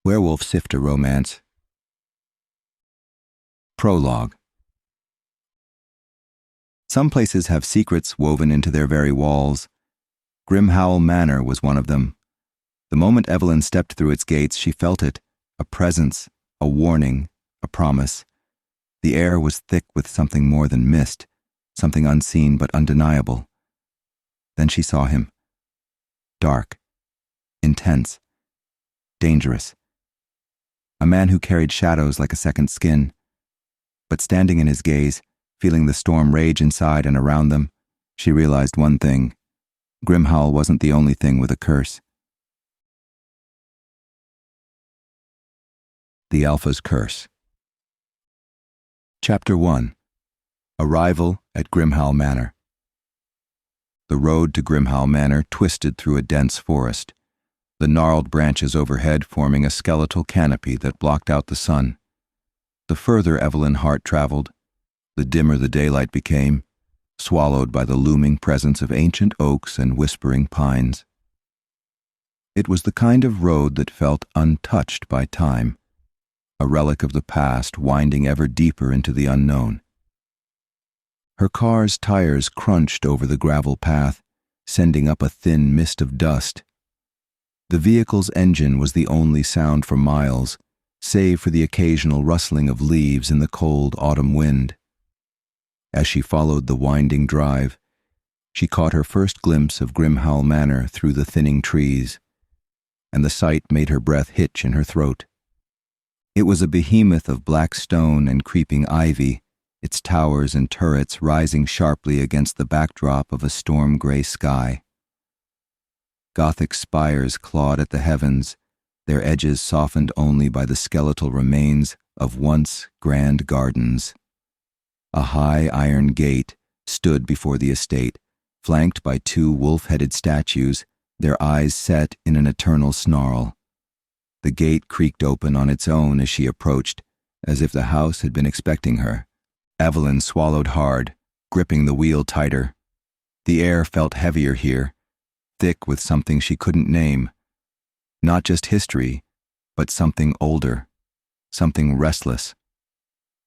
Werewolf Sifter Romance. Prologue. Some places have secrets woven into their very walls. Grimhowl Manor was one of them. The moment Evelyn stepped through its gates, she felt it, a presence, a warning, a promise. The air was thick with something more than mist, something unseen but undeniable. Then she saw him. Dark, intense, dangerous. A man who carried shadows like a second skin. But standing in his gaze, feeling the storm rage inside and around them, she realized one thing. Grimhowl wasn't the only thing with a curse. The Alpha's Curse. Chapter 1. Arrival at Grimhowl Manor. The road to Grimhowl Manor twisted through a dense forest, the gnarled branches overhead forming a skeletal canopy that blocked out the sun. The further Evelyn Hart traveled, the dimmer the daylight became, swallowed by the looming presence of ancient oaks and whispering pines. It was the kind of road that felt untouched by time, a relic of the past winding ever deeper into the unknown. Her car's tires crunched over the gravel path, sending up a thin mist of dust. The vehicle's engine was the only sound for miles, save for the occasional rustling of leaves in the cold autumn wind. As she followed the winding drive, she caught her first glimpse of Grimhowl Manor through the thinning trees, and the sight made her breath hitch in her throat. It was a behemoth of black stone and creeping ivy, its towers and turrets rising sharply against the backdrop of a storm-gray sky. Gothic spires clawed at the heavens, their edges softened only by the skeletal remains of once grand gardens. A high iron gate stood before the estate, flanked by two wolf-headed statues, their eyes set in an eternal snarl. The gate creaked open on its own as she approached, as if the house had been expecting her. Evelyn swallowed hard, gripping the wheel tighter. The air felt heavier here, thick with something she couldn't name. Not just history, but something older, something restless.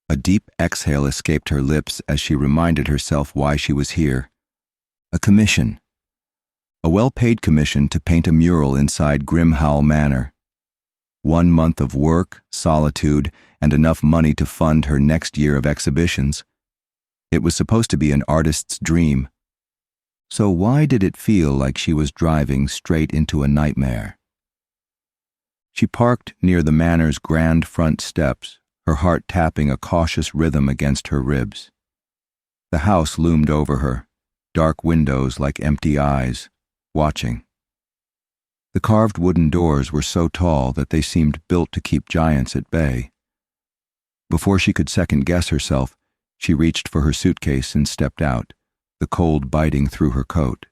A deep exhale escaped her lips as she reminded herself why she was here. A commission. A well-paid commission to paint a mural inside Grimhowl Manor. 1 month of work, solitude, and enough money to fund her next year of exhibitions. It was supposed to be an artist's dream. So why did it feel like she was driving straight into a nightmare? She parked near the manor's grand front steps, her heart tapping a cautious rhythm against her ribs. The house loomed over her, dark windows like empty eyes, watching. The carved wooden doors were so tall that they seemed built to keep giants at bay. Before she could second-guess herself, she reached for her suitcase and stepped out, the cold biting through her coat.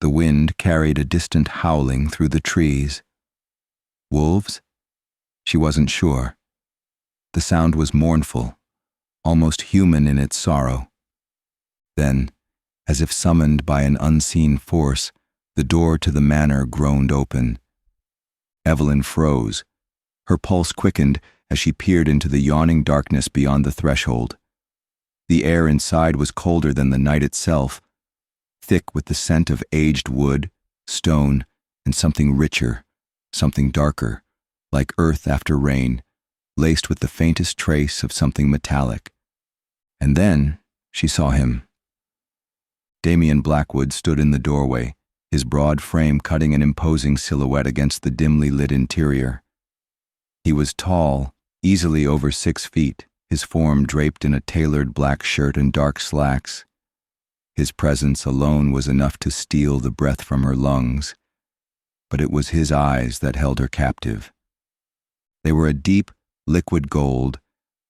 The wind carried a distant howling through the trees. Wolves? She wasn't sure. The sound was mournful, almost human in its sorrow. Then, as if summoned by an unseen force, the door to the manor groaned open. Evelyn froze. Her pulse quickened as she peered into the yawning darkness beyond the threshold. The air inside was colder than the night itself, thick with the scent of aged wood, stone, and something richer, something darker, like earth after rain, laced with the faintest trace of something metallic. And then she saw him. Damian Blackwood stood in the doorway, his broad frame cutting an imposing silhouette against the dimly lit interior. He was tall, easily over 6 feet, his form draped in a tailored black shirt and dark slacks. His presence alone was enough to steal the breath from her lungs, but it was his eyes that held her captive. They were a deep, liquid gold,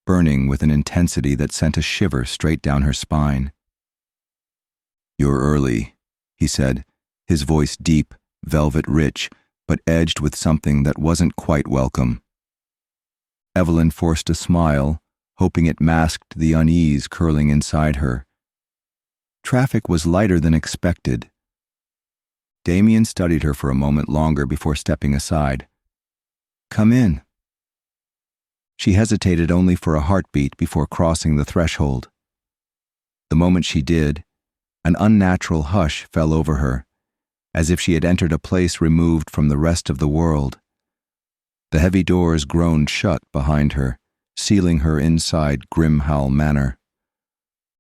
burning with an intensity that sent a shiver straight down her spine. "You're early," he said, his voice deep, velvet-rich, but edged with something that wasn't quite welcome. Evelyn forced a smile, hoping it masked the unease curling inside her. Traffic was lighter than expected. Damian studied her for a moment longer before stepping aside. "Come in." She hesitated only for a heartbeat before crossing the threshold. The moment she did, an unnatural hush fell over her, as if she had entered a place removed from the rest of the world. The heavy doors groaned shut behind her, sealing her inside Grimhowl Manor.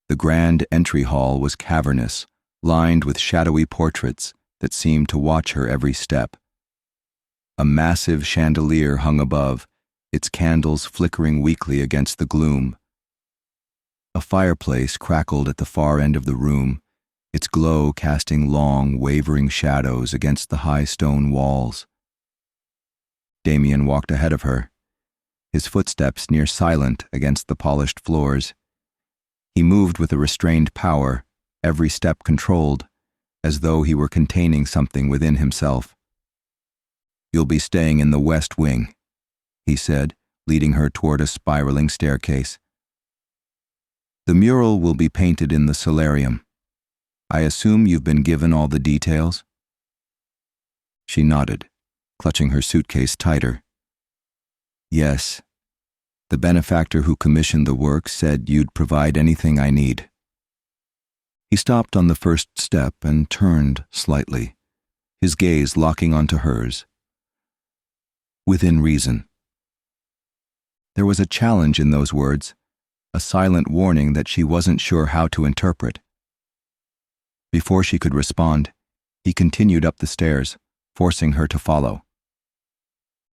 The grand entry hall was cavernous, lined with shadowy portraits that seemed to watch her every step. A massive chandelier hung above, its candles flickering weakly against the gloom. A fireplace crackled at the far end of the room, its glow casting long, wavering shadows against the high stone walls. Damian walked ahead of her, his footsteps near silent against the polished floors. He moved with a restrained power, every step controlled, as though he were containing something within himself. "You'll be staying in the west wing," he said, leading her toward a spiraling staircase. "The mural will be painted in the solarium. I assume you've been given all the details?" She nodded, clutching her suitcase tighter. "Yes. The benefactor who commissioned the work said you'd provide anything I need." He stopped on the first step and turned slightly, his gaze locking onto hers. "Within reason." There was a challenge in those words, a silent warning that she wasn't sure how to interpret. Before she could respond, he continued up the stairs, forcing her to follow.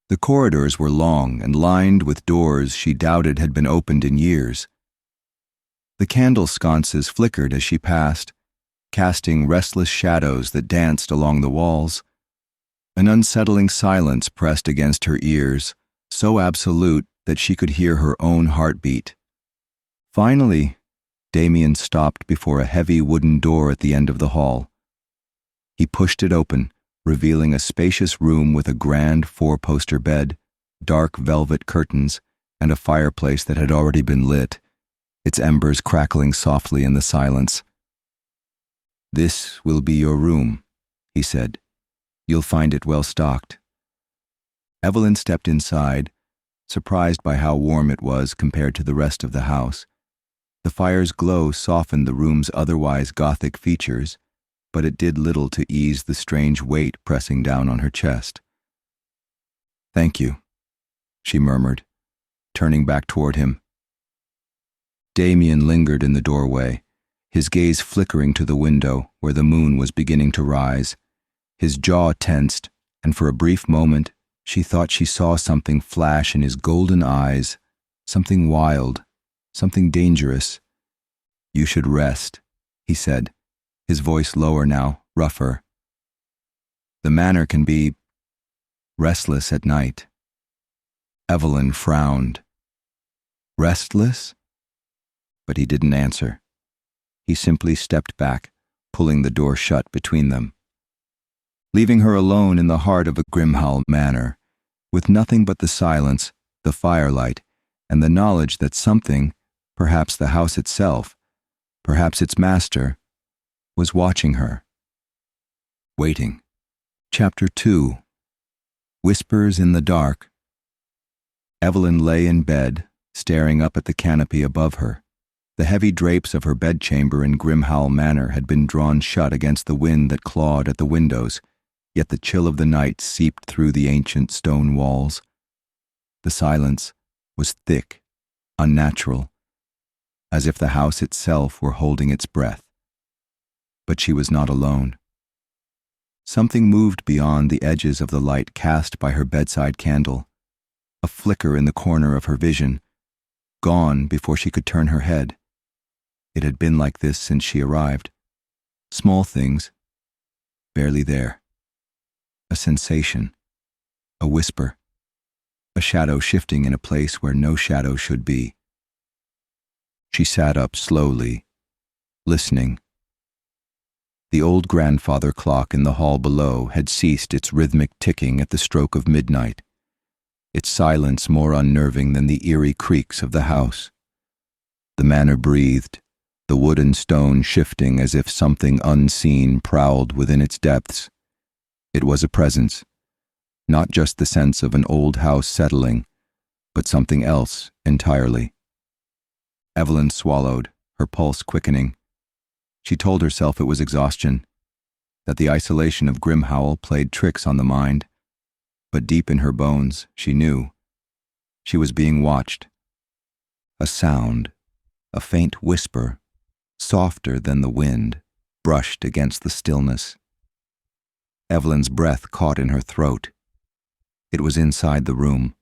The corridors were long and lined with doors she doubted had been opened in years. The candle sconces flickered as she passed, casting restless shadows that danced along the walls. An unsettling silence pressed against her ears, so absolute that she could hear her own heartbeat. Finally, Damian stopped before a heavy wooden door at the end of the hall. He pushed it open, revealing a spacious room with a grand four-poster bed, dark velvet curtains, and a fireplace that had already been lit, its embers crackling softly in the silence. "This will be your room," he said. "You'll find it well stocked." Evelyn stepped inside, surprised by how warm it was compared to the rest of the house. The fire's glow softened the room's otherwise Gothic features, but it did little to ease the strange weight pressing down on her chest. "Thank you," she murmured, turning back toward him. Damian lingered in the doorway, his gaze flickering to the window where the moon was beginning to rise. His jaw tensed, and for a brief moment she thought she saw something flash in his golden eyes, something wild, something dangerous. "You should rest," he said, his voice lower now, rougher. "The manor can be restless at night." Evelyn frowned. "Restless?" But he didn't answer. He simply stepped back, pulling the door shut between them. Leaving her alone in the heart of a Grimhowl Manor, with nothing but the silence, the firelight, and the knowledge that something, perhaps the house itself, perhaps its master, was watching her. Waiting. Chapter 2. Whispers in the Dark. Evelyn lay in bed, staring up at the canopy above her. The heavy drapes of her bedchamber in Grimhowl Manor had been drawn shut against the wind that clawed at the windows, yet the chill of the night seeped through the ancient stone walls. The silence was thick, unnatural, as if the house itself were holding its breath. But she was not alone. Something moved beyond the edges of the light cast by her bedside candle, a flicker in the corner of her vision, gone before she could turn her head. It had been like this since she arrived. Small things, barely there. A sensation, a whisper, a shadow shifting in a place where no shadow should be. She sat up slowly, listening. The old grandfather clock in the hall below had ceased its rhythmic ticking at the stroke of midnight, its silence more unnerving than the eerie creaks of the house. The manor breathed, the wood and stone shifting as if something unseen prowled within its depths. It was a presence, Not just the sense of an old house settling, but something else entirely. Evelyn swallowed, her pulse quickening. She told herself it was exhaustion, that the isolation of Grimhowl played tricks on the mind, but deep in her bones, she knew. She was being watched. A sound, a faint whisper, softer than the wind, brushed against the stillness. Evelyn's breath caught in her throat. It was inside the room.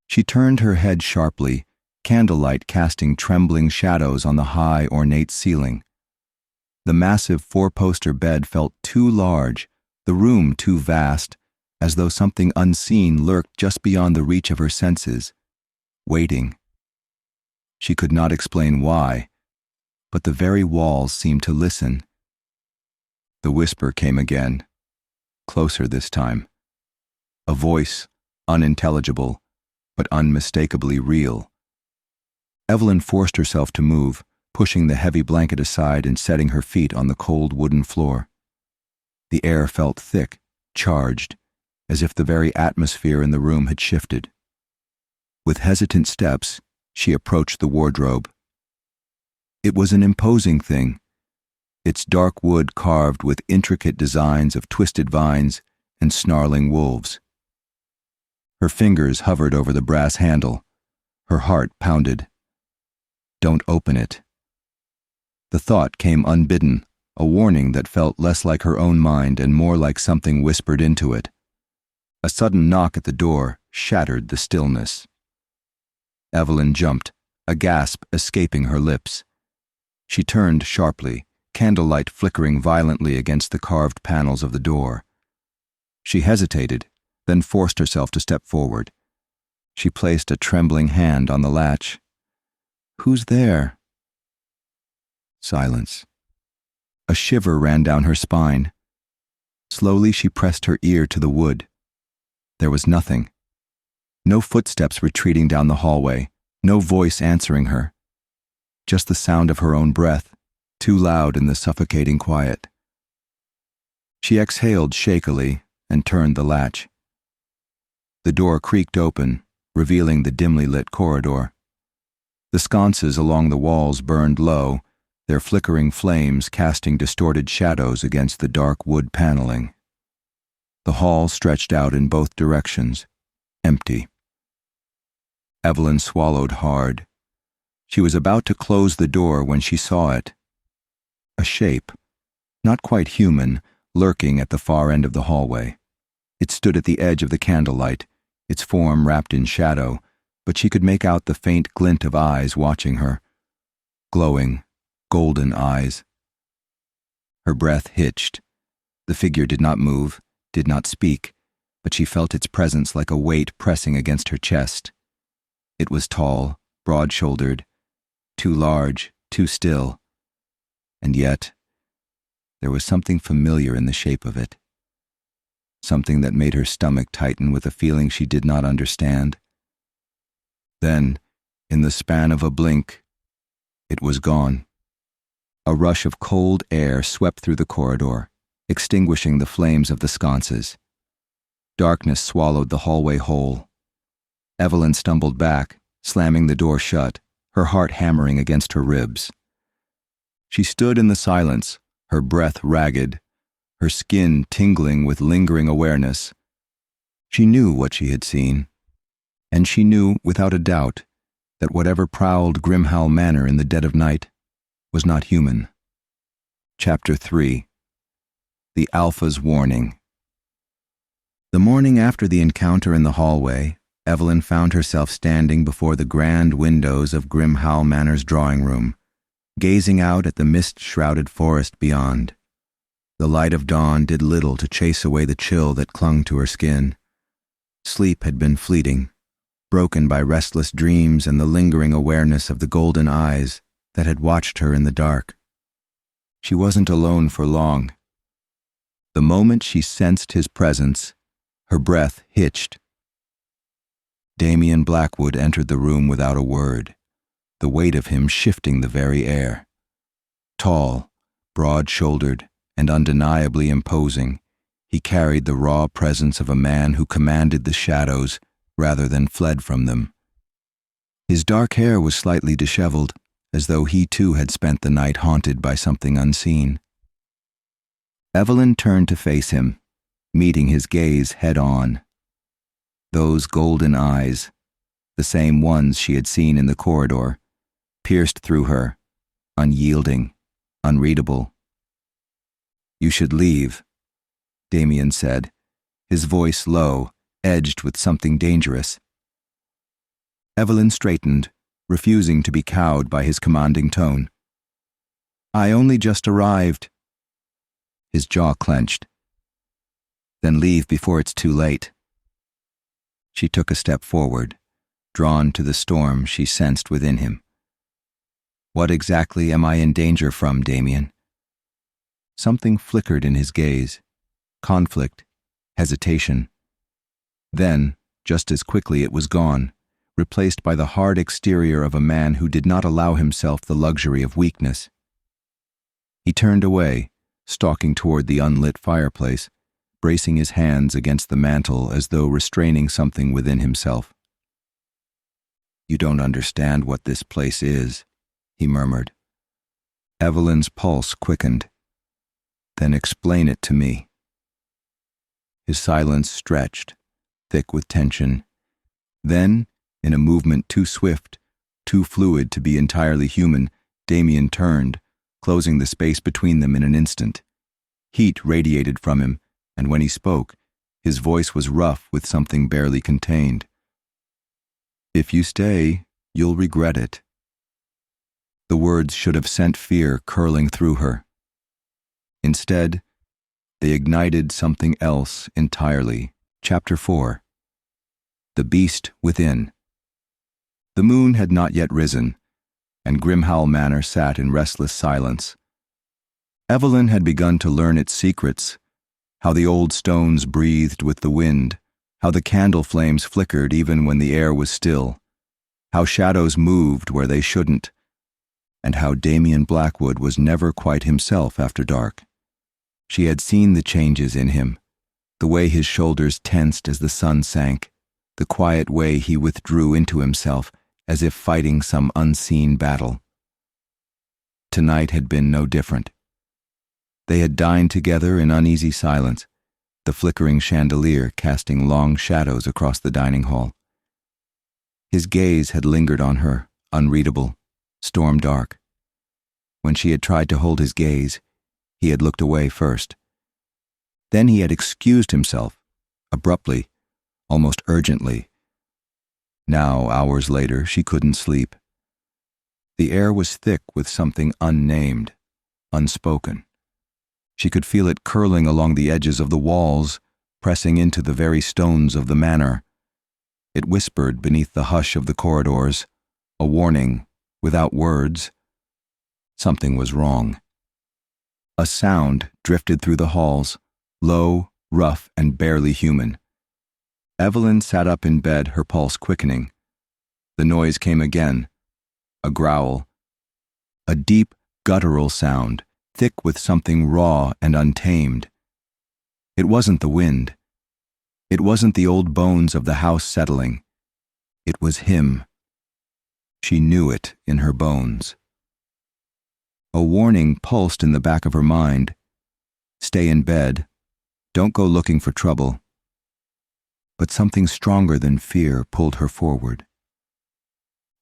She turned her head sharply, candlelight casting trembling shadows on the high, ornate ceiling. The massive four-poster bed felt too large, the room too vast, as though something unseen lurked just beyond the reach of her senses, waiting. She could not explain why, but the very walls seemed to listen. The whisper came again, closer this time. A voice, unintelligible, but unmistakably real. Evelyn forced herself to move, pushing the heavy blanket aside and setting her feet on the cold wooden floor. The air felt thick, charged, as if the very atmosphere in the room had shifted. With hesitant steps, she approached the wardrobe. It was an imposing thing, its dark wood carved with intricate designs of twisted vines and snarling wolves. Her fingers hovered over the brass handle. Her heart pounded. Don't open it. The thought came unbidden, a warning that felt less like her own mind and more like something whispered into it. A sudden knock at the door shattered the stillness. Evelyn jumped, a gasp escaping her lips. She turned sharply, candlelight flickering violently against the carved panels of the door. She hesitated, then forced herself to step forward. She placed a trembling hand on the latch. "Who's there?" Silence. A shiver ran down her spine. Slowly she pressed her ear to the wood. There was nothing. No footsteps retreating down the hallway, no voice answering her. Just the sound of her own breath, too loud in the suffocating quiet. She exhaled shakily and turned the latch. The door creaked open, revealing the dimly lit corridor. The sconces along the walls burned low, their flickering flames casting distorted shadows against the dark wood paneling. The hall stretched out in both directions, empty. Evelyn swallowed hard. She was about to close the door when she saw it. A shape, not quite human, lurking at the far end of the hallway. It stood at the edge of the candlelight, its form wrapped in shadow, but she could make out the faint glint of eyes watching her. Glowing, golden eyes. Her breath hitched. The figure did not move, did not speak, but she felt its presence like a weight pressing against her chest. It was tall, broad-shouldered, too large, too still. And yet, there was something familiar in the shape of it. Something that made her stomach tighten with a feeling she did not understand. Then, in the span of a blink, it was gone. A rush of cold air swept through the corridor, extinguishing the flames of the sconces. Darkness swallowed the hallway whole. Evelyn stumbled back, slamming the door shut, her heart hammering against her ribs. She stood in the silence, her breath ragged, her skin tingling with lingering awareness. She knew what she had seen, and she knew, without a doubt, that whatever prowled Grimhowl Manor in the dead of night was not human. Chapter 3. The Alpha's Warning. The morning after the encounter in the hallway, Evelyn found herself standing before the grand windows of Grimhowl Manor's drawing room, gazing out at the mist-shrouded forest beyond. The light of dawn did little to chase away the chill that clung to her skin. Sleep had been fleeting, broken by restless dreams and the lingering awareness of the golden eyes that had watched her in the dark. She wasn't alone for long. The moment she sensed his presence, her breath hitched. Damian Blackwood entered the room without a word, the weight of him shifting the very air. Tall, broad-shouldered, and undeniably imposing, He carried the raw presence of a man who commanded the shadows rather than fled from them. His dark hair was slightly disheveled, as though he too had spent the night haunted by something unseen. Evelyn turned to face him, meeting his gaze head-on. Those golden eyes, the same ones she had seen in the corridor, pierced through her, unyielding, unreadable. "You should leave," Damian said, his voice low, edged with something dangerous. Evelyn straightened, refusing to be cowed by his commanding tone. "I only just arrived." His jaw clenched. "Then leave before it's too late." She took a step forward, drawn to the storm she sensed within him. "What exactly am I in danger from, Damian?" Something flickered in his gaze. Conflict, hesitation. Then, just as quickly it was gone, replaced by the hard exterior of a man who did not allow himself the luxury of weakness. He turned away, stalking toward the unlit fireplace, bracing his hands against the mantel as though restraining something within himself. "You don't understand what this place is," he murmured. Evelyn's pulse quickened. "Then explain it to me." His silence stretched, thick with tension. Then, in a movement too swift, too fluid to be entirely human, Damian turned, closing the space between them in an instant. Heat radiated from him, and when he spoke, his voice was rough with something barely contained. "If you stay, you'll regret it." The words should have sent fear curling through her. Instead, they ignited something else entirely. Chapter 4. The Beast Within. The moon had not yet risen, and Grimhowl Manor sat in restless silence. Evelyn had begun to learn its secrets, how the old stones breathed with the wind, how the candle flames flickered even when the air was still, how shadows moved where they shouldn't, and how Damian Blackwood was never quite himself after dark. She had seen the changes in him, the way his shoulders tensed as the sun sank, the quiet way he withdrew into himself as if fighting some unseen battle. Tonight had been no different. They had dined together in uneasy silence, the flickering chandelier casting long shadows across the dining hall. His gaze had lingered on her, unreadable, storm-dark. When she had tried to hold his gaze, he had looked away first. Then he had excused himself, abruptly, almost urgently. Now, hours later, she couldn't sleep. The air was thick with something unnamed, unspoken. She could feel it curling along the edges of the walls, pressing into the very stones of the manor. It whispered beneath the hush of the corridors, a warning, without words. Something was wrong. A sound drifted through the halls, low, rough, and barely human. Evelyn sat up in bed, her pulse quickening. The noise came again. A growl. A deep, guttural sound, thick with something raw and untamed. It wasn't the wind. It wasn't the old bones of the house settling. It was him. She knew it in her bones. A warning pulsed in the back of her mind. Stay in bed. Don't go looking for trouble. But something stronger than fear pulled her forward.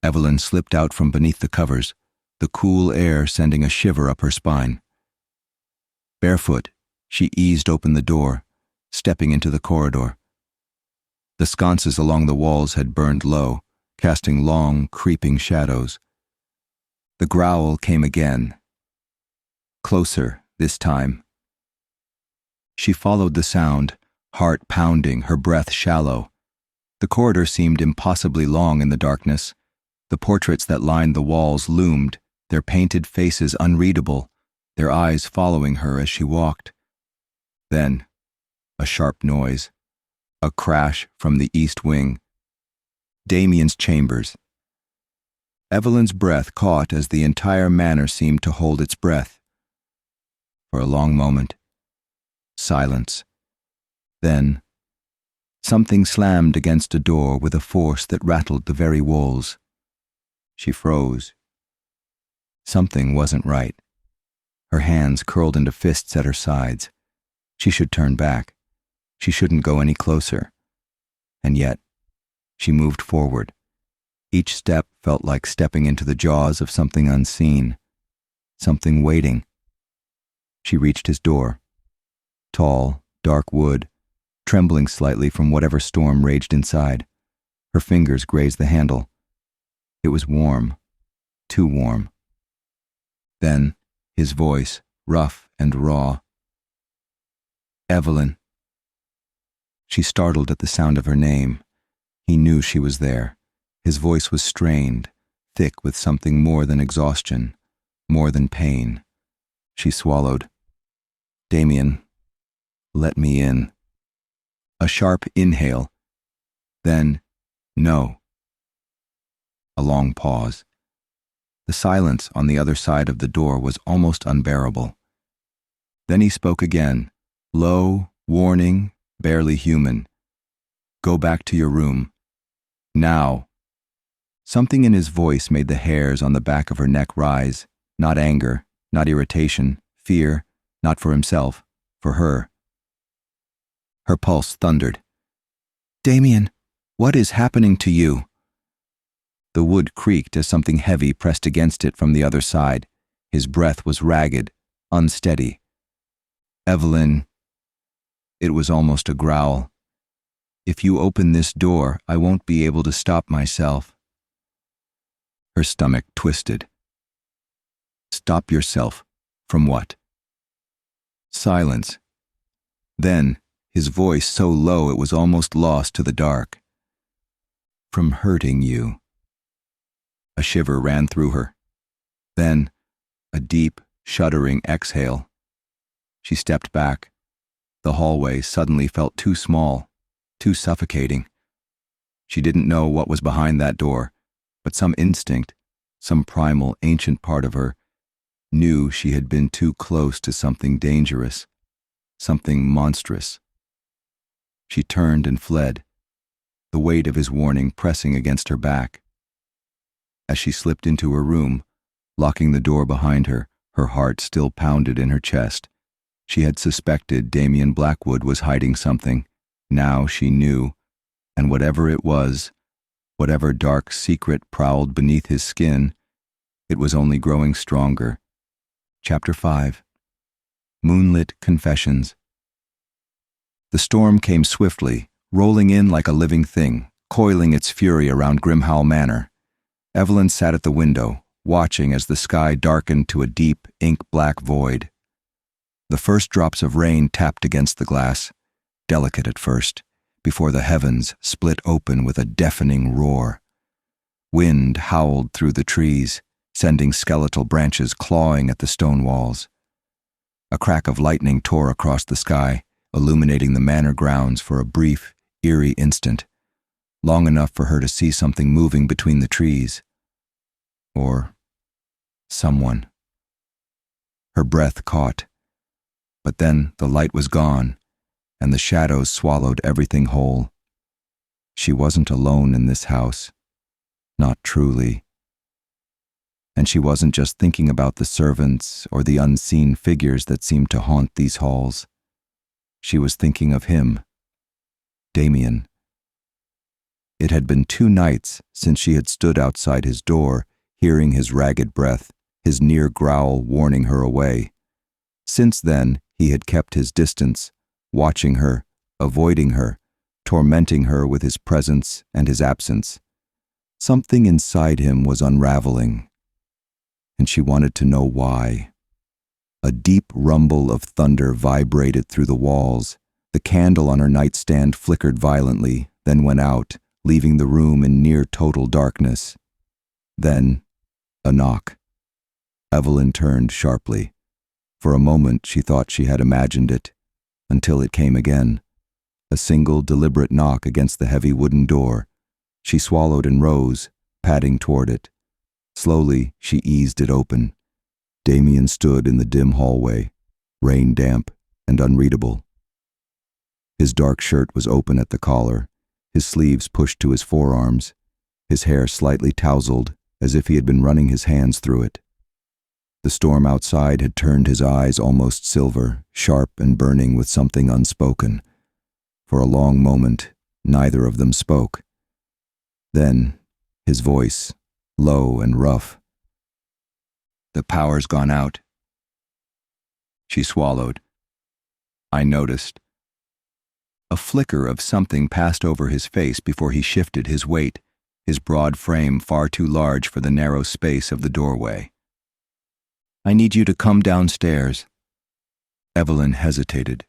Evelyn slipped out from beneath the covers, the cool air sending a shiver up her spine. Barefoot, she eased open the door, stepping into the corridor. The sconces along the walls had burned low, casting long, creeping shadows. The growl came again. Closer, this time. She followed the sound, heart pounding, her breath shallow. The corridor seemed impossibly long in the darkness. The portraits that lined the walls loomed, their painted faces unreadable, their eyes following her as she walked. Then, a sharp noise, a crash from the east wing. Damian's chambers. Evelyn's breath caught as the entire manor seemed to hold its breath. For a long moment, silence, Then, something slammed against a door with a force that rattled the very walls. She froze. Something wasn't right. Her hands curled into fists at her sides. She should turn back. She shouldn't go any closer. And yet, she moved forward. Each step felt like stepping into the jaws of something unseen, something waiting. She reached his door. Tall, dark wood, trembling slightly from whatever storm raged inside. Her fingers grazed the handle. It was warm, too warm. Then, his voice, rough and raw. "Evelyn." She startled at the sound of her name. He knew she was there. His voice was strained, thick with something more than exhaustion, more than pain. She swallowed. "Damian, let me in." A sharp inhale. Then, "No." A long pause. The silence on the other side of the door was almost unbearable. Then he spoke again, low, warning, barely human. "Go back to your room. Now." Something in his voice made the hairs on the back of her neck rise. Not anger, not irritation, fear, not for himself, for her. Her pulse thundered. "Damian, what is happening to you?" The wood creaked as something heavy pressed against it from the other side. His breath was ragged, unsteady. "Evelyn," it was almost a growl, "if you open this door, I won't be able to stop myself." Her stomach twisted. "Stop yourself. From what?" Silence. Then, his voice so low it was almost lost to the dark. "From hurting you." A shiver ran through her. Then, a deep, shuddering exhale. She stepped back. The hallway suddenly felt too small, too suffocating. She didn't know what was behind that door, but some instinct, some primal, ancient part of her, knew she had been too close to something dangerous, something monstrous. She turned and fled, the weight of his warning pressing against her back. As she slipped into her room, locking the door behind her, her heart still pounded in her chest. She had suspected Damian Blackwood was hiding something. Now she knew, and whatever it was, whatever dark secret prowled beneath his skin, it was only growing stronger. Chapter 5. Moonlit Confessions. The storm came swiftly, rolling in like a living thing, coiling its fury around Grimhowl Manor. Evelyn sat at the window, watching as the sky darkened to a deep, ink-black void. The first drops of rain tapped against the glass, delicate at first, before the heavens split open with a deafening roar. Wind howled through the trees, sending skeletal branches clawing at the stone walls. A crack of lightning tore across the sky, illuminating the manor grounds for a brief, eerie instant, long enough for her to see something moving between the trees. Or someone. Her breath caught, but then the light was gone, and the shadows swallowed everything whole. She wasn't alone in this house. Not truly. And she wasn't just thinking about the servants or the unseen figures that seemed to haunt these halls. She was thinking of him, Damian. It had been 2 nights since she had stood outside his door, hearing his ragged breath, his near growl warning her away. Since then, he had kept his distance, watching her, avoiding her, tormenting her with his presence and his absence. Something inside him was unraveling, and she wanted to know why. A deep rumble of thunder vibrated through the walls. The candle on her nightstand flickered violently, then went out, leaving the room in near total darkness. Then, a knock. Evelyn turned sharply. For a moment she thought she had imagined it, until it came again. A single deliberate knock against the heavy wooden door. She swallowed and rose, padding toward it. Slowly she eased it open. Damian stood in the dim hallway, rain-damp and unreadable. His dark shirt was open at the collar, his sleeves pushed to his forearms, his hair slightly tousled, as if he had been running his hands through it. The storm outside had turned his eyes almost silver, sharp and burning with something unspoken. For a long moment, neither of them spoke. Then, his voice, low and rough. "The power's gone out." She swallowed. I noticed. A flicker of something passed over his face before he shifted his weight, his broad frame far too large for the narrow space of the doorway. "I need you to come downstairs." Evelyn hesitated.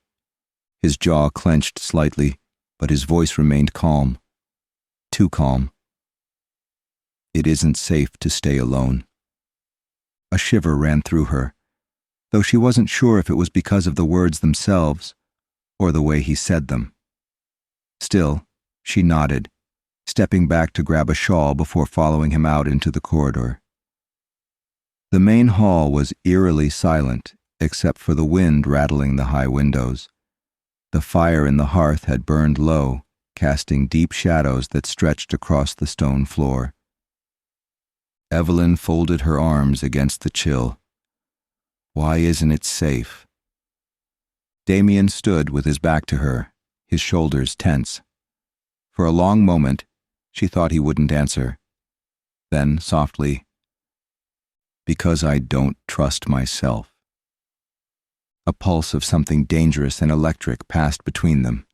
His jaw clenched slightly, but his voice remained calm. Too calm. "It isn't safe to stay alone." A shiver ran through her, though she wasn't sure if it was because of the words themselves or the way he said them. Still, she nodded, stepping back to grab a shawl before following him out into the corridor. The main hall was eerily silent, except for the wind rattling the high windows. The fire in the hearth had burned low, casting deep shadows that stretched across the stone floor. Evelyn folded her arms against the chill. "Why isn't it safe?" Damian stood with his back to her, his shoulders tense. For a long moment, she thought he wouldn't answer. Then, softly, "Because I don't trust myself." A pulse of something dangerous and electric passed between them.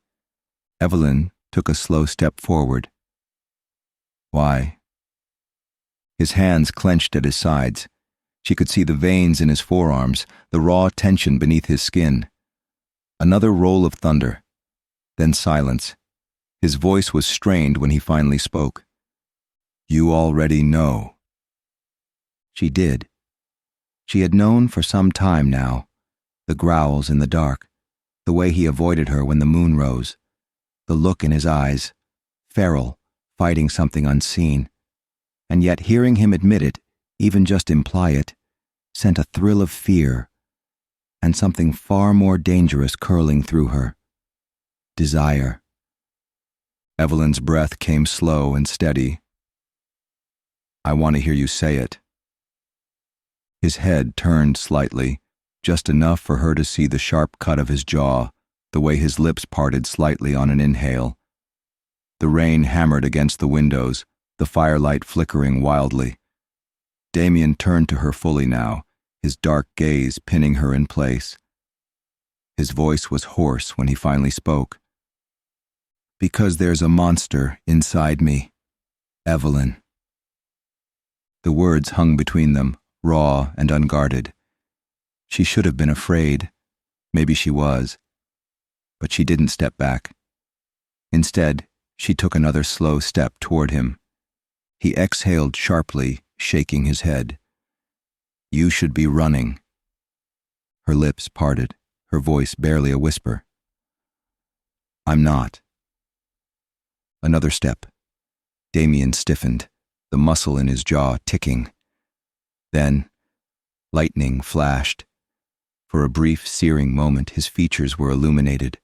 Evelyn took a slow step forward. "Why?" His hands clenched at his sides. She could see the veins in his forearms, the raw tension beneath his skin. Another roll of thunder, then silence. His voice was strained when he finally spoke. "You already know." She did. She had known for some time now. The growls in the dark, the way he avoided her when the moon rose, the look in his eyes, feral, fighting something unseen. And yet hearing him admit it, even just imply it, sent a thrill of fear, and something far more dangerous curling through her. Desire. Evelyn's breath came slow and steady. "I want to hear you say it." His head turned slightly, just enough for her to see the sharp cut of his jaw, the way his lips parted slightly on an inhale. The rain hammered against the windows, the firelight flickering wildly. Damian turned to her fully now, his dark gaze pinning her in place. His voice was hoarse when he finally spoke. "Because there's a monster inside me, Evelyn." The words hung between them, raw and unguarded. She should have been afraid. Maybe she was. But she didn't step back. Instead, she took another slow step toward him. He exhaled sharply, shaking his head. "You should be running." Her lips parted, her voice barely a whisper. "I'm not." Another step. Damian stiffened, the muscle in his jaw ticking. Then, lightning flashed. For a brief, searing moment, his features were illuminated.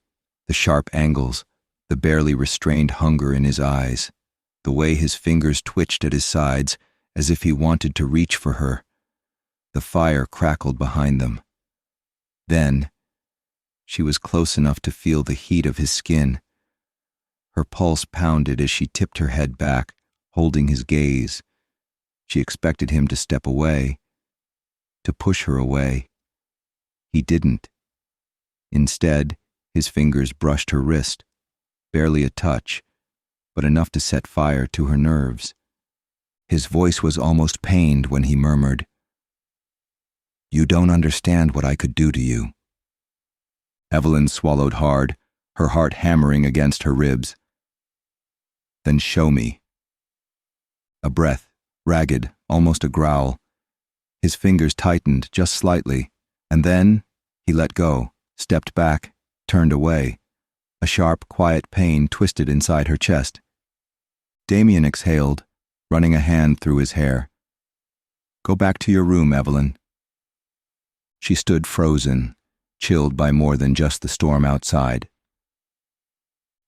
The sharp angles, the barely restrained hunger in his eyes, the way his fingers twitched at his sides as if he wanted to reach for her. The fire crackled behind them. Then, she was close enough to feel the heat of his skin. Her pulse pounded as she tipped her head back, holding his gaze. She expected him to step away, to push her away. He didn't. Instead, his fingers brushed her wrist, barely a touch, but enough to set fire to her nerves. His voice was almost pained when he murmured, "You don't understand what I could do to you." Evelyn swallowed hard, her heart hammering against her ribs. "Then show me." A breath, ragged, almost a growl. His fingers tightened just slightly, and then he let go, stepped back, turned away. A sharp, quiet pain twisted inside her chest. Damian exhaled, running a hand through his hair. "Go back to your room, Evelyn." She stood frozen, chilled by more than just the storm outside.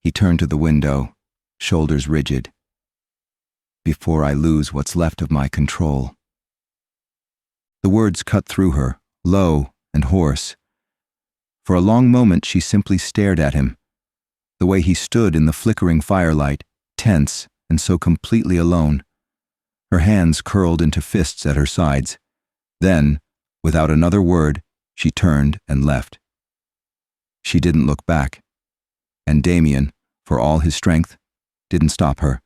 He turned to the window, shoulders rigid. Before I lose what's left of my control. The words cut through her, low and hoarse. For a long moment she simply stared at him, the way he stood in the flickering firelight, tense and so completely alone. Her hands curled into fists at her sides. Then, without another word, she turned and left. She didn't look back, and Damian, for all his strength, didn't stop her.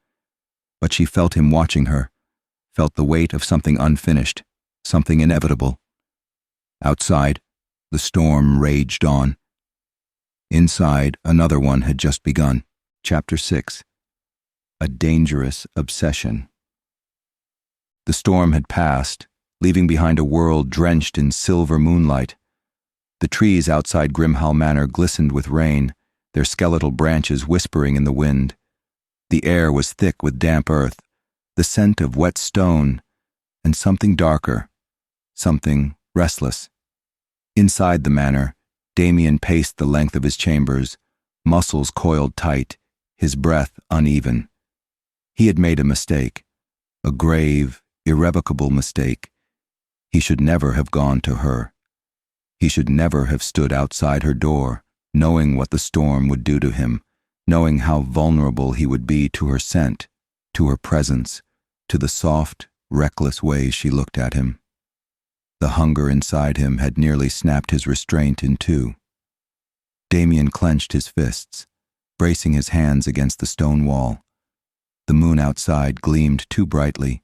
But she felt him watching her, felt the weight of something unfinished, something inevitable. Outside, the storm raged on. Inside, another one had just begun. Chapter 6. A Dangerous Obsession. The storm had passed, leaving behind a world drenched in silver moonlight. The trees outside Grimhowl Manor glistened with rain, their skeletal branches whispering in the wind. The air was thick with damp earth, the scent of wet stone, and something darker, something restless. Inside the manor, Damian paced the length of his chambers, muscles coiled tight, his breath uneven. He had made a mistake, a grave, irrevocable mistake. He should never have gone to her. He should never have stood outside her door, knowing what the storm would do to him, knowing how vulnerable he would be to her scent, to her presence, to the soft, reckless way she looked at him. The hunger inside him had nearly snapped his restraint in two. Damian clenched his fists, bracing his hands against the stone wall. The moon outside gleamed too brightly,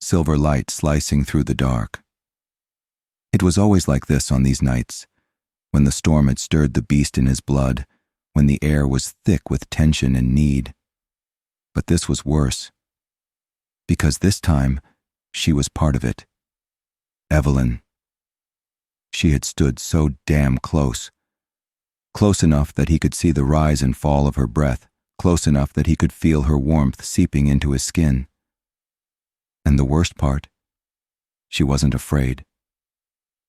silver light slicing through the dark. It was always like this on these nights, when the storm had stirred the beast in his blood, when the air was thick with tension and need. But this was worse, because this time she was part of it. Evelyn. She had stood so damn close. Close enough that he could see the rise and fall of her breath, close enough that he could feel her warmth seeping into his skin. And the worst part, she wasn't afraid.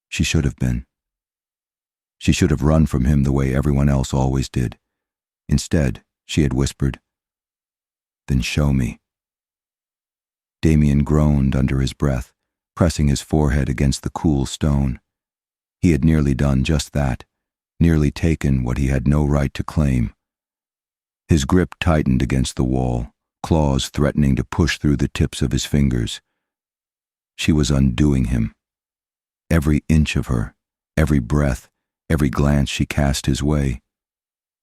She should have been. She should have run from him the way everyone else always did. Instead, she had whispered, "Then show me." Damian groaned under his breath, pressing his forehead against the cool stone. He had nearly done just that, nearly taken what he had no right to claim. His grip tightened against the wall, claws threatening to push through the tips of his fingers. She was undoing him. Every inch of her, every breath, every glance she cast his way.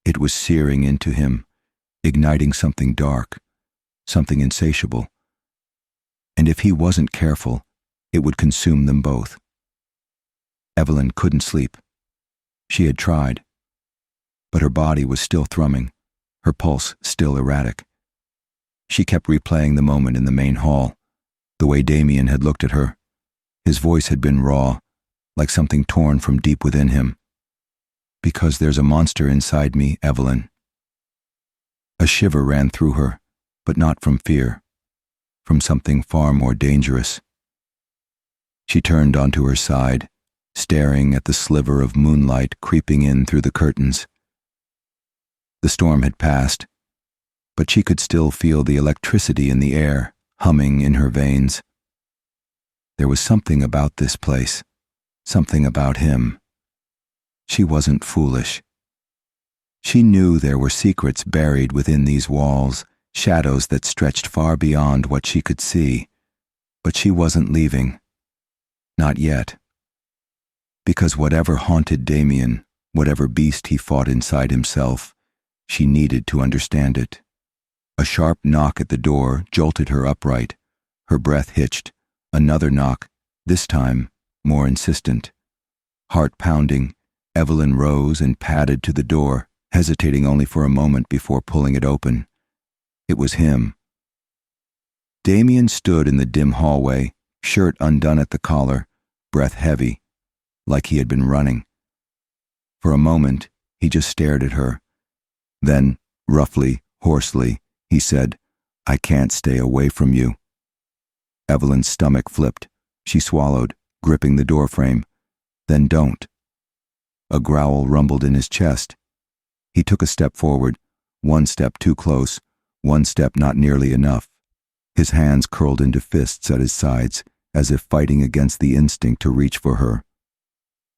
It was searing into him, igniting something dark, something insatiable. And if he wasn't careful, it would consume them both. Evelyn couldn't sleep. She had tried, but her body was still thrumming, her pulse still erratic. She kept replaying the moment in the main hall, the way Damian had looked at her. His voice had been raw, like something torn from deep within him. "Because there's a monster inside me, Evelyn." A shiver ran through her, but not from fear, from something far more dangerous. She turned onto her side, staring at the sliver of moonlight creeping in through the curtains. The storm had passed, but she could still feel the electricity in the air, humming in her veins. There was something about this place, something about him. She wasn't foolish. She knew there were secrets buried within these walls, shadows that stretched far beyond what she could see, but she wasn't leaving. Not yet. Because whatever haunted Damian, whatever beast he fought inside himself, she needed to understand it. A sharp knock at the door jolted her upright. Her breath hitched. Another knock, this time more insistent. Heart pounding, Evelyn rose and padded to the door, hesitating only for a moment before pulling it open. It was him. Damian stood in the dim hallway, shirt undone at the collar, breath heavy, like he had been running. For a moment, he just stared at her. Then, roughly, hoarsely, he said, "I can't stay away from you." Evelyn's stomach flipped. She swallowed, gripping the doorframe. "Then don't." A growl rumbled in his chest. He took a step forward, One step too close, one step not nearly enough. His hands curled into fists at his sides, as if fighting against the instinct to reach for her.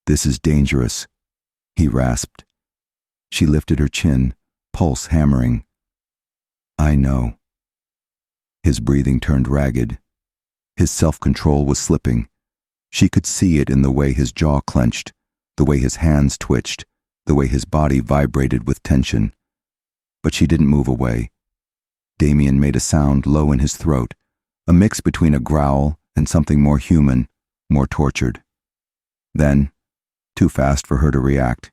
"This is dangerous," he rasped. She lifted her chin, pulse hammering. "I know." His breathing turned ragged. His self-control was slipping. She could see it in the way his jaw clenched, the way his hands twitched, the way his body vibrated with tension. But she didn't move away. Damian made a sound low in his throat, a mix between a growl and something more human, more tortured. Then, too fast for her to react,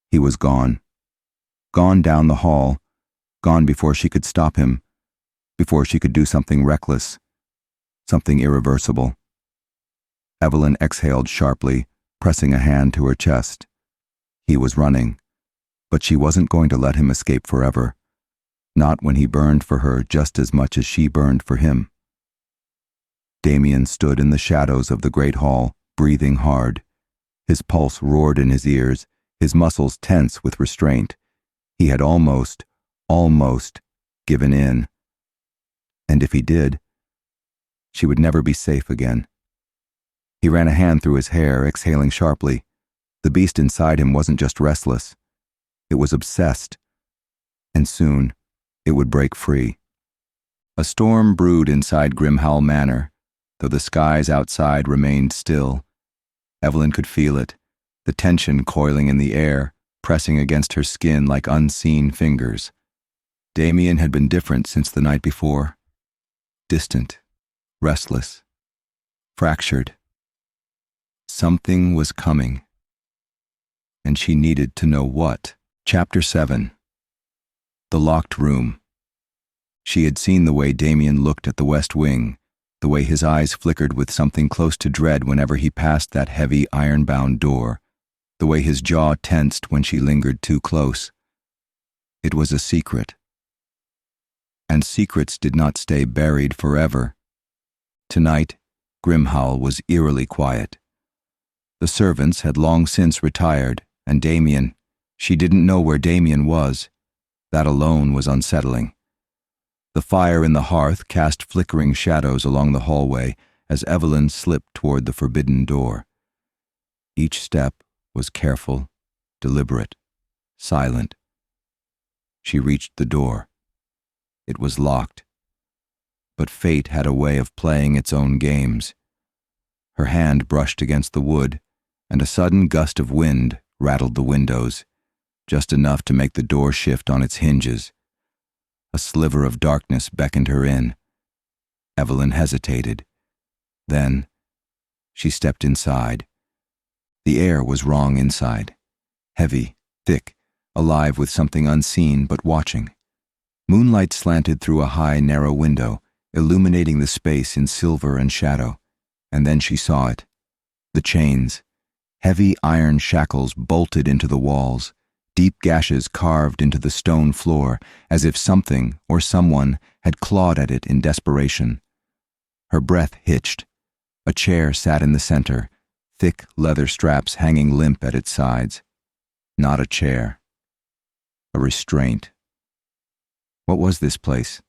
he was gone. Gone down the hall, gone before she could stop him, before she could do something reckless, something irreversible. Evelyn exhaled sharply, pressing a hand to her chest. He was running, but she wasn't going to let him escape forever, not when he burned for her just as much as she burned for him. Damian stood in the shadows of the great hall, breathing hard. His pulse roared in his ears, his muscles tense with restraint. He had almost given in. And if he did, she would never be safe again. He ran a hand through his hair, exhaling sharply. The beast inside him wasn't just restless. It was obsessed. And soon, it would break free. A storm brewed inside Grimhowl Manor, though the skies outside remained still. Evelyn could feel it, the tension coiling in the air, pressing against her skin like unseen fingers. Damian had been different since the night before. Distant, restless, fractured. Something was coming, and she needed to know what. Chapter 7. The locked room. She had seen the way Damian looked at the west wing, the way his eyes flickered with something close to dread whenever he passed that heavy iron-bound door, the way his jaw tensed when she lingered too close. It was a secret. And secrets did not stay buried forever. Tonight, Grimhowl was eerily quiet. The servants had long since retired, and Damian, she didn't know where Damian was. That alone was unsettling. The fire in the hearth cast flickering shadows along the hallway as Evelyn slipped toward the forbidden door. Each step was careful, deliberate, silent. She reached the door. It was locked. But fate had a way of playing its own games. Her hand brushed against the wood, and a sudden gust of wind rattled the windows, just enough to make the door shift on its hinges. A sliver of darkness beckoned her in. Evelyn hesitated. Then, she stepped inside. The air was wrong inside. Heavy, thick, alive with something unseen but watching. Moonlight slanted through a high, narrow window, illuminating the space in silver and shadow. And then she saw it. The chains. Heavy iron shackles bolted into the walls, deep gashes carved into the stone floor, as if something or someone had clawed at it in desperation. Her breath hitched. A chair sat in the center, thick leather straps hanging limp at its sides. Not a chair. A restraint. What was this place?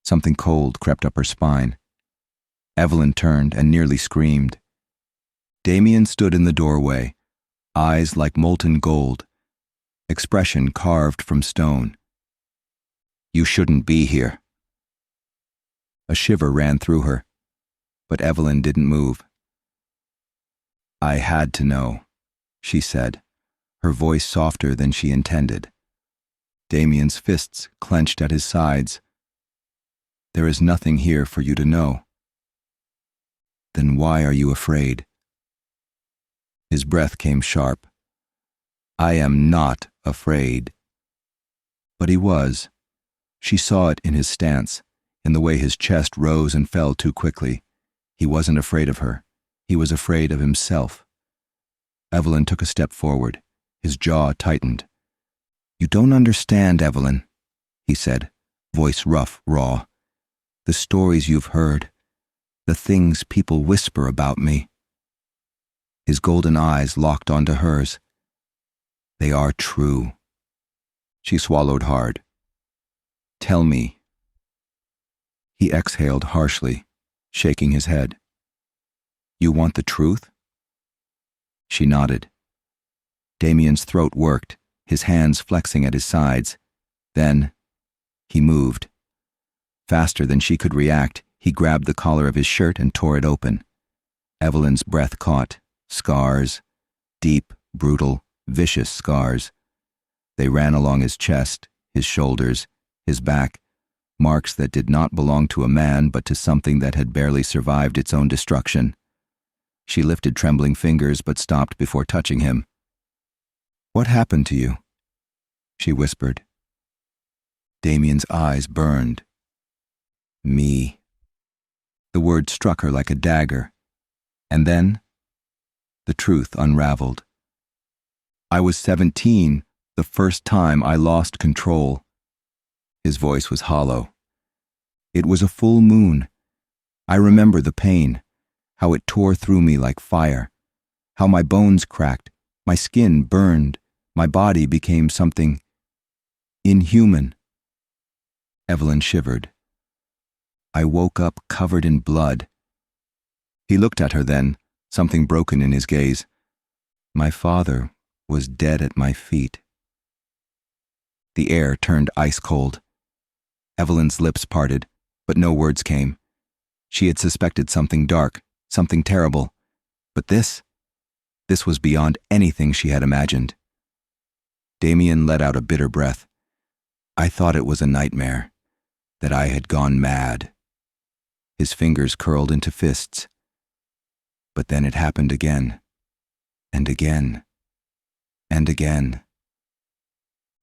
Something cold crept up her spine. Evelyn turned and nearly screamed. Damian stood in the doorway, eyes like molten gold, expression carved from stone. "You shouldn't be here." A shiver ran through her, but Evelyn didn't move. "I had to know," she said, her voice softer than she intended. Damian's fists clenched at his sides. "There is nothing here for you to know." "Then why are you afraid?" His breath came sharp. "I am not afraid." But he was. She saw it in his stance, in the way his chest rose and fell too quickly. He wasn't afraid of her. He was afraid of himself. Evelyn took a step forward. His jaw tightened. "You don't understand, Evelyn," he said, voice rough, raw. "The stories you've heard, the things people whisper about me." His golden eyes locked onto hers. "They are true." She swallowed hard, Tell me. He exhaled harshly, shaking his head. You want the truth? She nodded. Damian's throat worked, his hands flexing at his sides. Then, he moved. Faster than she could react, he grabbed the collar of his shirt and tore it open. Evelyn's breath caught. Scars. Deep, brutal, vicious scars. They ran along his chest, his shoulders, his back, marks that did not belong to a man but to something that had barely survived its own destruction. She lifted trembling fingers but stopped before touching him. What happened to you? She whispered. Damian's eyes burned. Me. The word struck her like a dagger. And then, the truth unraveled. I was 17, the first time I lost control. His voice was hollow. It was a full moon. I remember the pain, how it tore through me like fire, how my bones cracked, my skin burned, my body became something inhuman. Evelyn shivered. I woke up covered in blood. He looked at her then, something broken in his gaze. My father was dead at my feet. The air turned ice cold. Evelyn's lips parted, but no words came. She had suspected something dark, something terrible. But this was beyond anything she had imagined. Damian let out a bitter breath. I thought it was a nightmare, that I had gone mad. His fingers curled into fists. But then it happened again, and again, and again.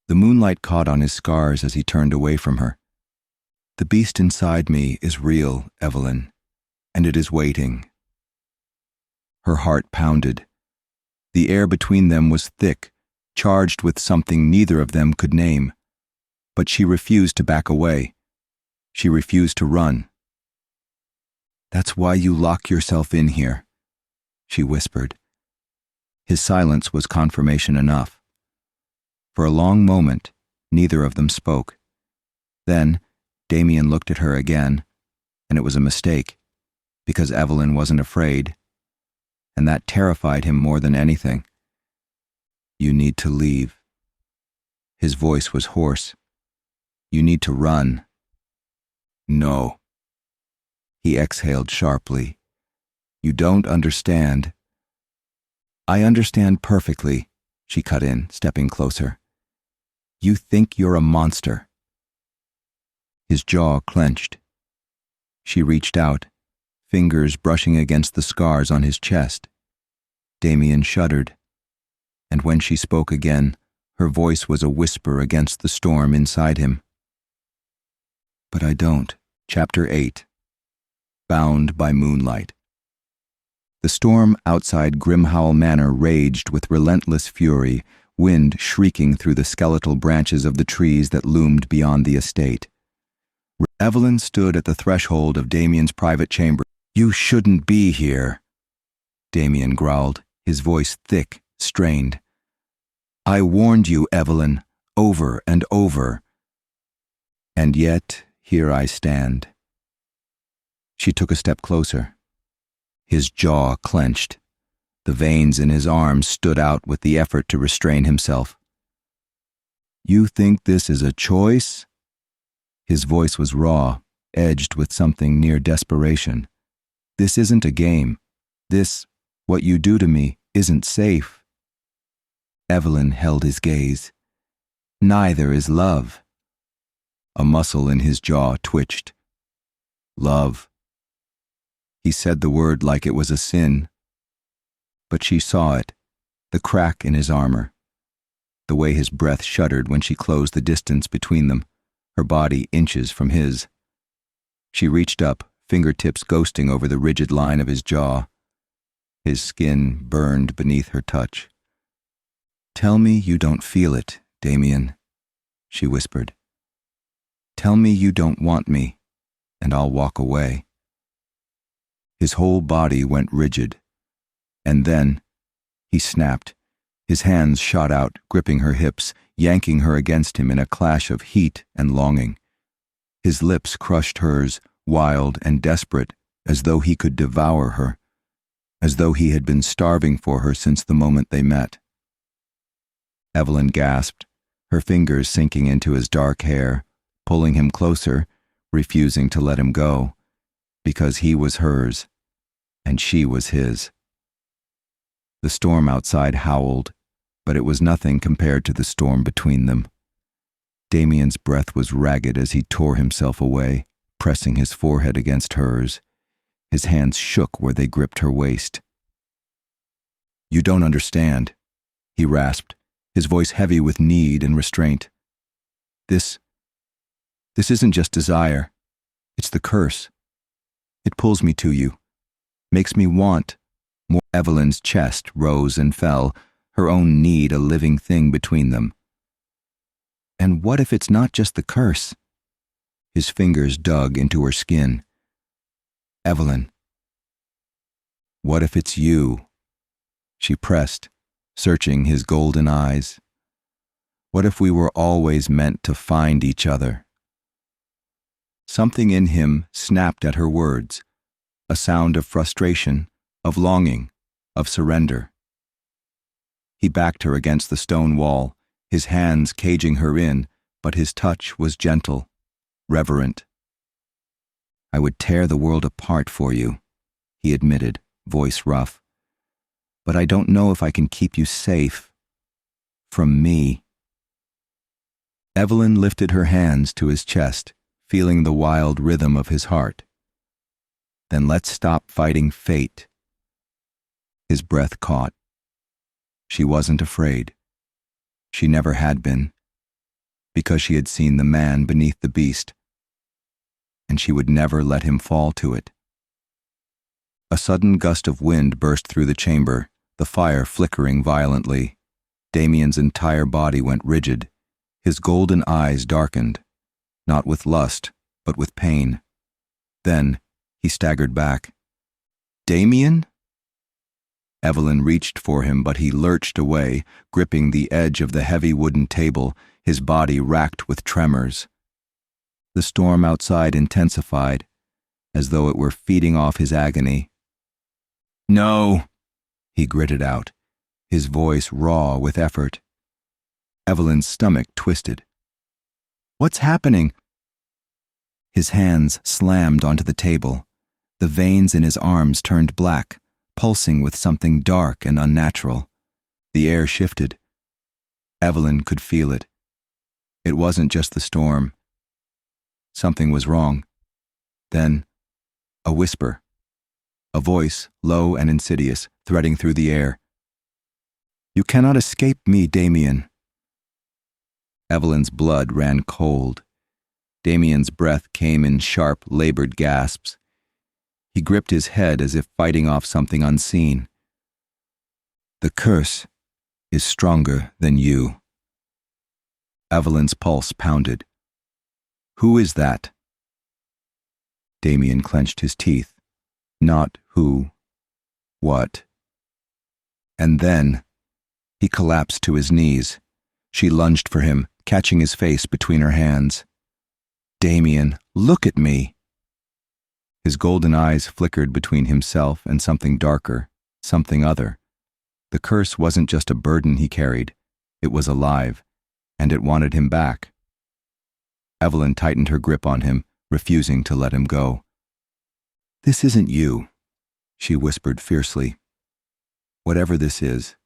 The moonlight caught on his scars as he turned away from her. The beast inside me is real, Evelyn, and it is waiting. Her heart pounded. The air between them was thick, charged with something neither of them could name. But she refused to back away. She refused to run. That's why you lock yourself in here, she whispered. His silence was confirmation enough. For a long moment, neither of them spoke. Then, Damian looked at her again, and it was a mistake, because Evelyn wasn't afraid, and that terrified him more than anything. You need to leave. His voice was hoarse. You need to run. No. He exhaled sharply. You don't understand. I understand perfectly, she cut in, stepping closer. You think you're a monster. His jaw clenched. She reached out, fingers brushing against the scars on his chest. Damian shuddered, and when she spoke again, her voice was a whisper against the storm inside him. But I don't. Chapter 8. Bound by Moonlight. The storm outside Grimhowl Manor raged with relentless fury, wind shrieking through the skeletal branches of the trees that loomed beyond the estate. Evelyn stood at the threshold of Damian's private chamber. You shouldn't be here, Damian growled, his voice thick, strained. I warned you, Evelyn, over and over. And yet, here I stand. She took a step closer. His jaw clenched. The veins in his arms stood out with the effort to restrain himself. You think this is a choice? His voice was raw, edged with something near desperation. This isn't a game. What you do to me, isn't safe. Evelyn held his gaze. Neither is love. A muscle in his jaw twitched. Love. He said the word like it was a sin. But she saw it, the crack in his armor, the way his breath shuddered when she closed the distance between them, her body inches from his. She reached up, fingertips ghosting over the rigid line of his jaw. His skin burned beneath her touch. Tell me you don't feel it, Damian, she whispered. Tell me you don't want me, and I'll walk away. His whole body went rigid. And then, he snapped. His hands shot out, gripping her hips, yanking her against him in a clash of heat and longing. His lips crushed hers, wild and desperate, as though he could devour her, as though he had been starving for her since the moment they met. Evelyn gasped, her fingers sinking into his dark hair, pulling him closer, refusing to let him go, because he was hers, and she was his. The storm outside howled, but it was nothing compared to the storm between them. Damian's breath was ragged as he tore himself away, pressing his forehead against hers. His hands shook where they gripped her waist. "You don't understand," he rasped, his voice heavy with need and restraint. This isn't just desire. It's the curse. It pulls me to you, makes me want more." Evelyn's chest rose and fell, her own need a living thing between them. "And what if it's not just the curse?" His fingers dug into her skin. "Evelyn, what if it's you?" She pressed, searching his golden eyes. "What if we were always meant to find each other?" Something in him snapped at her words, a sound of frustration, of longing, of surrender. He backed her against the stone wall, his hands caging her in, but his touch was gentle, reverent. "I would tear the world apart for you," he admitted, voice rough. "But I don't know if I can keep you safe from me." Evelyn lifted her hands to his chest, feeling the wild rhythm of his heart. "Then let's stop fighting fate." His breath caught. She wasn't afraid. She never had been, because she had seen the man beneath the beast, and she would never let him fall to it. A sudden gust of wind burst through the chamber, the fire flickering violently. Damian's entire body went rigid. His golden eyes darkened, not with lust, but with pain. Then he staggered back. "Damian?" Evelyn reached for him, but he lurched away, gripping the edge of the heavy wooden table, his body racked with tremors. The storm outside intensified, as though it were feeding off his agony. "No," he gritted out, his voice raw with effort. Evelyn's stomach twisted. "What's happening?" His hands slammed onto the table. The veins in his arms turned black, pulsing with something dark and unnatural. The air shifted. Evelyn could feel it. It wasn't just the storm. Something was wrong. Then, a whisper. A voice, low and insidious, threading through the air. "You cannot escape me, Damian." Evelyn's blood ran cold. Damian's breath came in sharp, labored gasps. He gripped his head as if fighting off something unseen. "The curse is stronger than you." Evelyn's pulse pounded. "Who is that?" Damian clenched his teeth. Not who. What? And then he collapsed to his knees. She lunged for him, catching his face between her hands. "Damian, look at me!" His golden eyes flickered between himself and something darker, something other. The curse wasn't just a burden he carried. It was alive, and it wanted him back. Evelyn tightened her grip on him, refusing to let him go. "This isn't you," she whispered fiercely. "Whatever this is,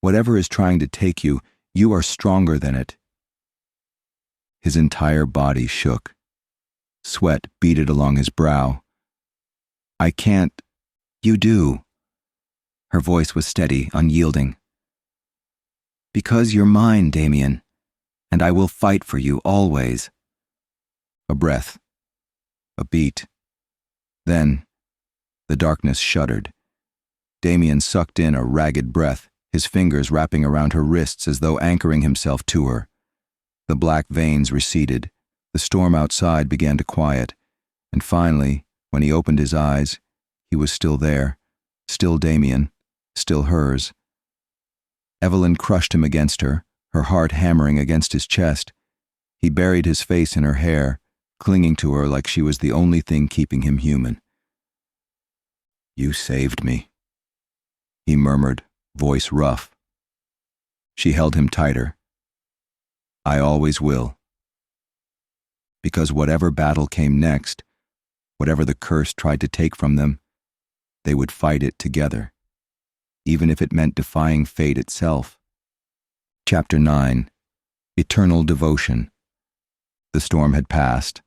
whatever is trying to take you, you are stronger than it." His entire body shook. Sweat beaded along his brow. "I can't." "You do." Her voice was steady, unyielding. "Because you're mine, Damian, and I will fight for you always." A breath. A beat. Then, the darkness shuddered. Damian sucked in a ragged breath, his fingers wrapping around her wrists as though anchoring himself to her. The black veins receded. The storm outside began to quiet, and finally, when he opened his eyes, he was still there, still Damian, still hers. Evelyn crushed him against her, her heart hammering against his chest. He buried his face in her hair, clinging to her like she was the only thing keeping him human. "You saved me," he murmured, voice rough. She held him tighter. "I always will." Because whatever battle came next, whatever the curse tried to take from them, they would fight it together, even if it meant defying fate itself. Chapter 9. Eternal Devotion. The storm had passed.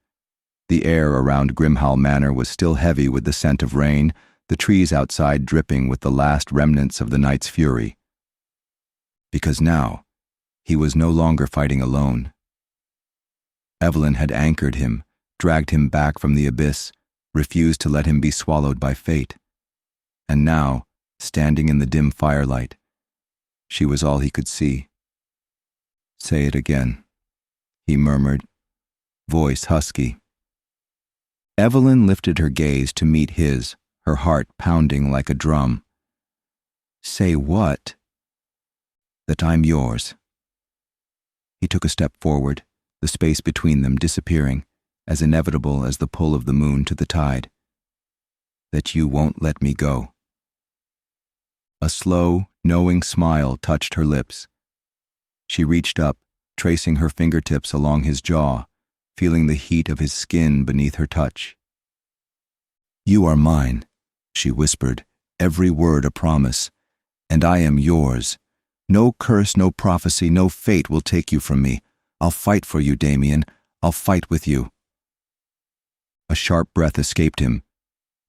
The air around Grimhowl Manor was still heavy with the scent of rain, the trees outside dripping with the last remnants of the night's fury. Because now, he was no longer fighting alone. Evelyn had anchored him, dragged him back from the abyss, refused to let him be swallowed by fate. And now, standing in the dim firelight, she was all he could see. "Say it again," he murmured, voice husky. Evelyn lifted her gaze to meet his, her heart pounding like a drum. "Say what?" "That I'm yours." He took a step forward, the space between them disappearing, as inevitable as the pull of the moon to the tide. "That you won't let me go." A slow, knowing smile touched her lips. She reached up, tracing her fingertips along his jaw, feeling the heat of his skin beneath her touch. "You are mine," she whispered, every word a promise, "and I am yours. No curse, no prophecy, no fate will take you from me. I'll fight for you, Damian. I'll fight with you." A sharp breath escaped him.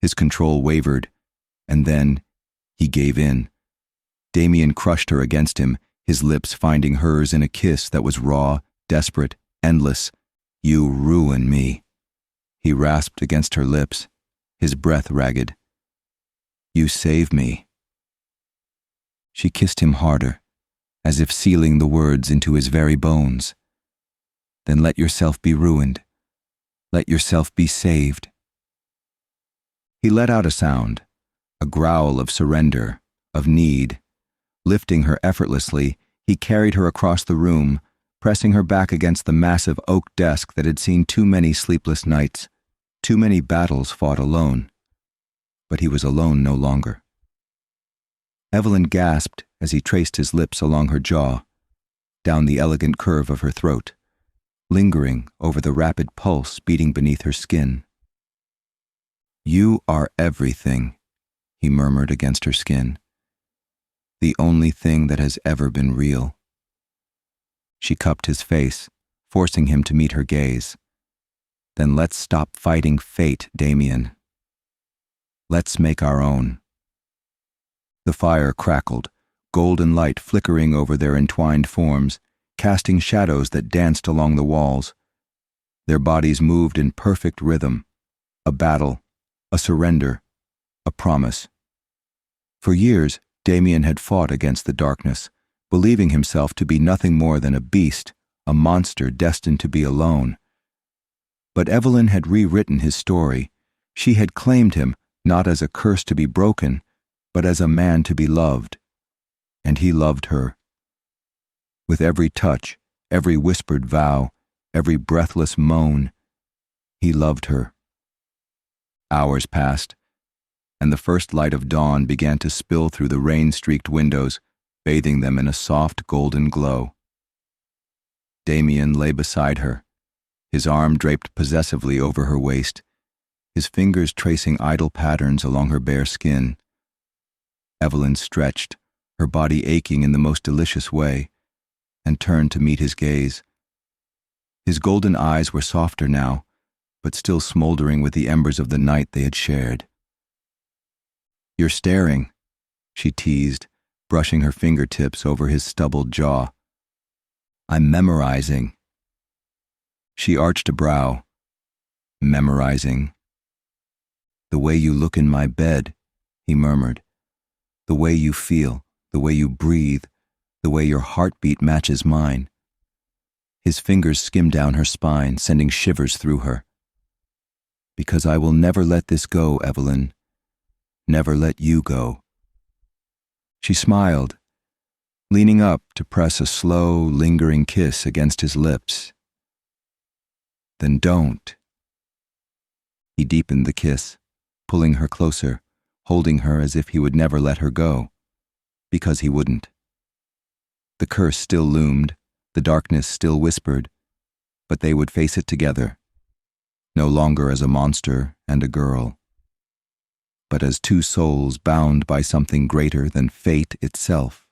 His control wavered, and then he gave in. Damian crushed her against him, his lips finding hers in a kiss that was raw, desperate, endless. "You ruin me." He rasped against her lips, his breath ragged. "You save me." She kissed him harder, as if sealing the words into his very bones. "Then let yourself be ruined. Let yourself be saved." He let out a sound, a growl of surrender, of need. Lifting her effortlessly, he carried her across the room, pressing her back against the massive oak desk that had seen too many sleepless nights, too many battles fought alone. But he was alone no longer. Evelyn gasped as he traced his lips along her jaw, down the elegant curve of her throat, lingering over the rapid pulse beating beneath her skin. "You are everything," he murmured against her skin. "The only thing that has ever been real." She cupped his face, forcing him to meet her gaze. "Then let's stop fighting fate, Damian. Let's make our own." The fire crackled, golden light flickering over their entwined forms, casting shadows that danced along the walls. Their bodies moved in perfect rhythm. A battle, a surrender, a promise. For years, Damian had fought against the darkness, believing himself to be nothing more than a beast, a monster destined to be alone. But Evelyn had rewritten his story. She had claimed him not as a curse to be broken, but as a man to be loved. And he loved her. With every touch, every whispered vow, every breathless moan, he loved her. Hours passed, and the first light of dawn began to spill through the rain-streaked windows, bathing them in a soft golden glow. Damian lay beside her, his arm draped possessively over her waist, his fingers tracing idle patterns along her bare skin. Evelyn stretched, her body aching in the most delicious way, and turned to meet his gaze. His golden eyes were softer now, but still smoldering with the embers of the night they had shared. "You're staring," she teased, brushing her fingertips over his stubbled jaw. "I'm memorizing." She arched a brow. "Memorizing?" "The way you look in my bed," he murmured. "The way you feel, the way you breathe, the way your heartbeat matches mine." His fingers skimmed down her spine, sending shivers through her. "Because I will never let this go, Evelyn. Never let you go." She smiled, leaning up to press a slow, lingering kiss against his lips. "Then don't," He deepened the kiss, pulling her closer, holding her as if he would never let her go. Because he wouldn't. The curse still loomed, the darkness still whispered, but they would face it together, no longer as a monster and a girl, but as two souls bound by something greater than fate itself.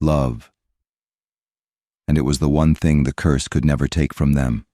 Love. And it was the one thing the curse could never take from them.